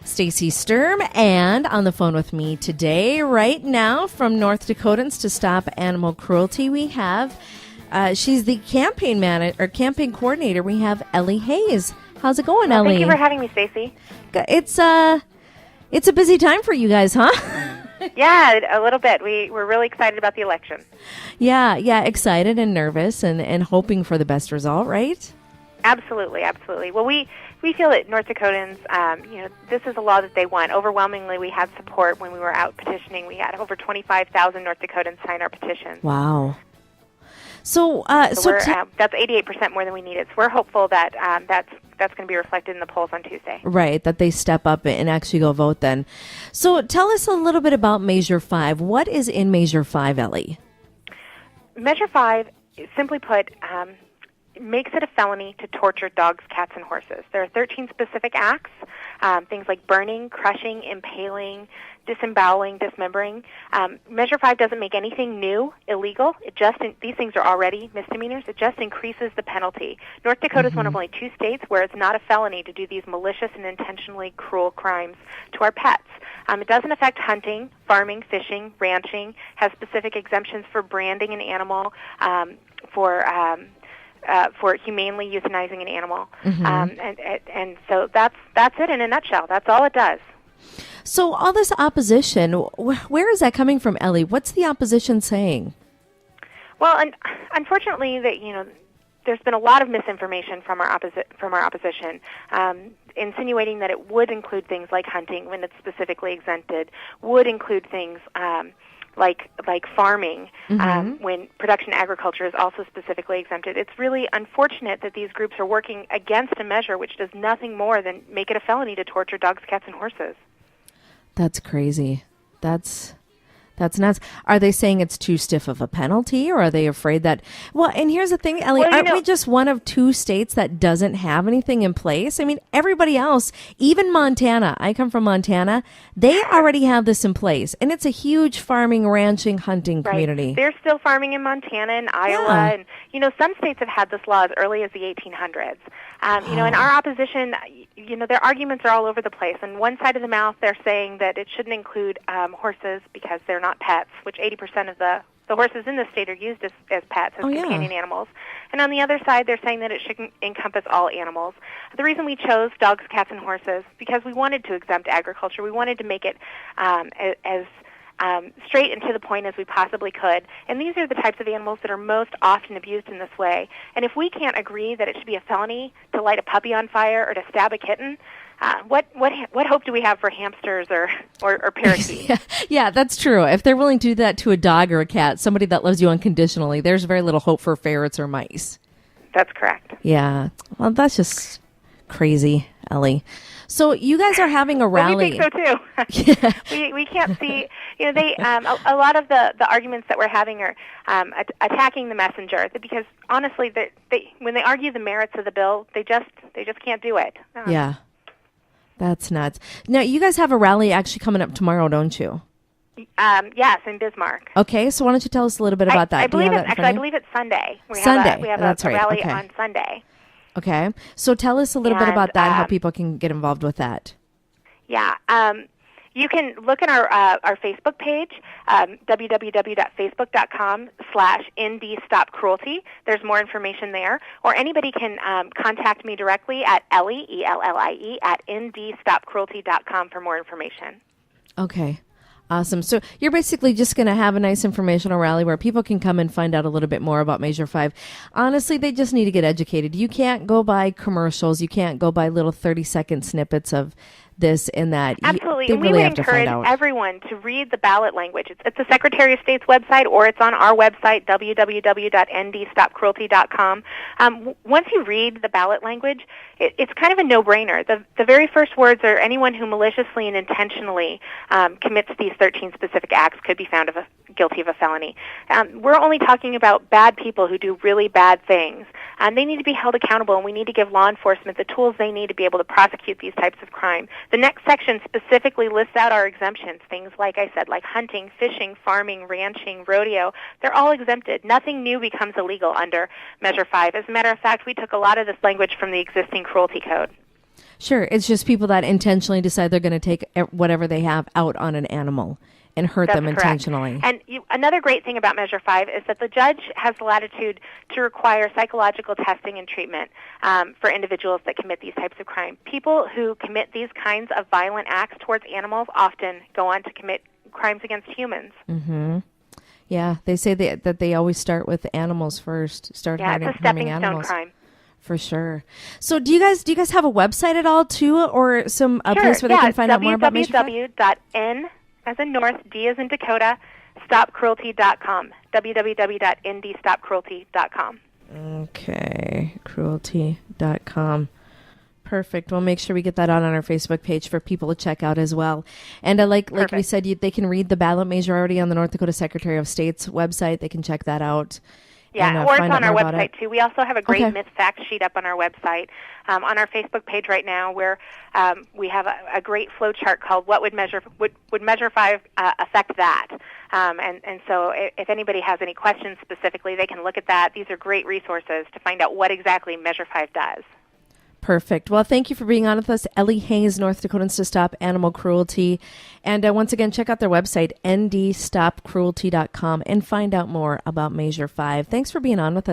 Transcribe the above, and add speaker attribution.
Speaker 1: Stacy Sturm, and on the phone with me today, right now, from North Dakotans to Stop Animal Cruelty, we have, she's the campaign campaign coordinator. We have Ellie Hayes. How's it going, Ellie?
Speaker 2: Thank you for having me, Stacy.
Speaker 1: It's a busy time for you guys, huh?
Speaker 2: Yeah, a little bit. We're really excited about the election.
Speaker 1: Yeah, excited and nervous and hoping for the best result, right?
Speaker 2: Absolutely. Well, we feel that North Dakotans, this is a law that they want. Overwhelmingly, we had support when we were out petitioning. We had over 25,000 North Dakotans sign our petition.
Speaker 1: Wow. So
Speaker 2: that's 88% more than we needed. So we're hopeful that that's going to be reflected in the polls on Tuesday.
Speaker 1: Right, that they step up and actually go vote then. So tell us a little bit about Measure 5. What is in Measure 5, Ellie?
Speaker 2: Measure 5, simply put, makes it a felony to torture dogs, cats, and horses. There are 13 specific acts, things like burning, crushing, impaling, disemboweling, dismembering. Measure 5 doesn't make anything new illegal. These things are already misdemeanors. It just increases the penalty. North Dakota is one of only 2 states where it's not a felony to do these malicious and intentionally cruel crimes to our pets. It doesn't affect hunting, farming, fishing, ranching, has specific exemptions for branding an animal, for humanely euthanizing an animal. And so that's it in a nutshell. That's all it does.
Speaker 1: So all this opposition, where is that coming from, Ellie? What's the opposition saying?
Speaker 2: Well, unfortunately, there's been a lot of misinformation from our opposition, insinuating that it would include things like hunting when it's specifically exempted, would include things like farming when production agriculture is also specifically exempted. It's really unfortunate that these groups are working against a measure which does nothing more than make it a felony to torture dogs, cats, and horses.
Speaker 1: That's crazy. That's nuts. Are they saying it's too stiff of a penalty, or are they afraid that... Well, and here's the thing, Ellie, aren't we just one of 2 states that doesn't have anything in place? I mean, everybody else, even Montana, I come from Montana, they already have this in place, and it's a huge farming, ranching, hunting community.
Speaker 2: They're still farming in Montana and Iowa, and, some states have had this law as early as the 1800s. And our opposition, their arguments are all over the place. On one side of the mouth, they're saying that it shouldn't include horses because they're not pets, which 80% of the horses in the state are used as pets, as companion animals. And on the other side, they're saying that it should encompass all animals. The reason we chose dogs, cats, and horses, because we wanted to exempt agriculture. We wanted to make it as straight and to the point as we possibly could. And these are the types of animals that are most often abused in this way. And if we can't agree that it should be a felony to light a puppy on fire or to stab a kitten, what hope do we have for hamsters or parakeets?
Speaker 1: Yeah, that's true. If they're willing to do that to a dog or a cat, somebody that loves you unconditionally, there's very little hope for ferrets or mice.
Speaker 2: That's correct.
Speaker 1: Yeah. Well, that's just crazy, Ellie. So you guys are having a rally.
Speaker 2: Well, we think so too. We can't see. They a lot of the arguments that we're having are attacking the messenger, because honestly, when they argue the merits of the bill, they just can't do it.
Speaker 1: Yeah, that's nuts. Now you guys have a rally actually coming up tomorrow, don't you?
Speaker 2: Yes, in Bismarck.
Speaker 1: Okay, so why don't you tell us a little bit about that?
Speaker 2: I believe it's Sunday. We have a rally on Sunday.
Speaker 1: Okay. So tell us a little bit about that, how people can get involved with that.
Speaker 2: Yeah. You can look at our Facebook page, www.facebook.com/NDStopCruelty. There's more information there. Or anybody can contact me directly at Ellie, ELLIE, at NDStopCruelty.com for more information.
Speaker 1: Okay. Awesome. So you're basically just going to have a nice informational rally where people can come and find out a little bit more about Measure 5. Honestly, they just need to get educated. You can't go by commercials. You can't go by little 30-second snippets of this and that.
Speaker 2: Absolutely. And we would encourage everyone to read the ballot language. It's the Secretary of State's website, or it's on our website, www.ndstopcruelty.com. Once you read the ballot language, it's kind of a no-brainer. The very first words are, anyone who maliciously and intentionally commits these 13 specific acts could be found guilty of a felony. We're only talking about bad people who do really bad things. They need to be held accountable, and we need to give law enforcement the tools they need to be able to prosecute these types of crime. The next section specifically lists out our exemptions, things like I said, like hunting, fishing, farming, ranching, rodeo. They're all exempted. Nothing new becomes illegal under Measure 5. As a matter of fact, we took a lot of this language from the existing cruelty code.
Speaker 1: Sure. It's just people that intentionally decide they're going to take whatever they have out on an animal and hurt them intentionally.
Speaker 2: And another great thing about Measure 5 is that the judge has the latitude to require psychological testing and treatment for individuals that commit these types of crime. People who commit these kinds of violent acts towards animals often go on to commit crimes against humans.
Speaker 1: Mm-hmm. Yeah, they say that they always start with animals first.
Speaker 2: It's a stepping stone crime.
Speaker 1: For sure. So do you guys have a website at all too, or a place where they can find out more about Measure 5?
Speaker 2: www.n as in North, D as in Dakota, stopcruelty.com. www.ndstopcruelty.com.
Speaker 1: Okay, cruelty.com. Perfect. We'll make sure we get that on our Facebook page for people to check out as well. And like we said, they can read the ballot measure already on the North Dakota Secretary of State's website. They can check that out.
Speaker 2: Yeah, or it's on our website, too. We also have a great myth fact sheet up on our website. On our Facebook page right now, where we have a great flow chart called "What would Measure 5 affect that?" And so if anybody has any questions specifically, they can look at that. These are great resources to find out what exactly Measure 5 does.
Speaker 1: Perfect. Well, thank you for being on with us, Ellie Hayes, North Dakotans to Stop Animal Cruelty. And once again, check out their website, ndstopcruelty.com, and find out more about Measure 5. Thanks for being on with us.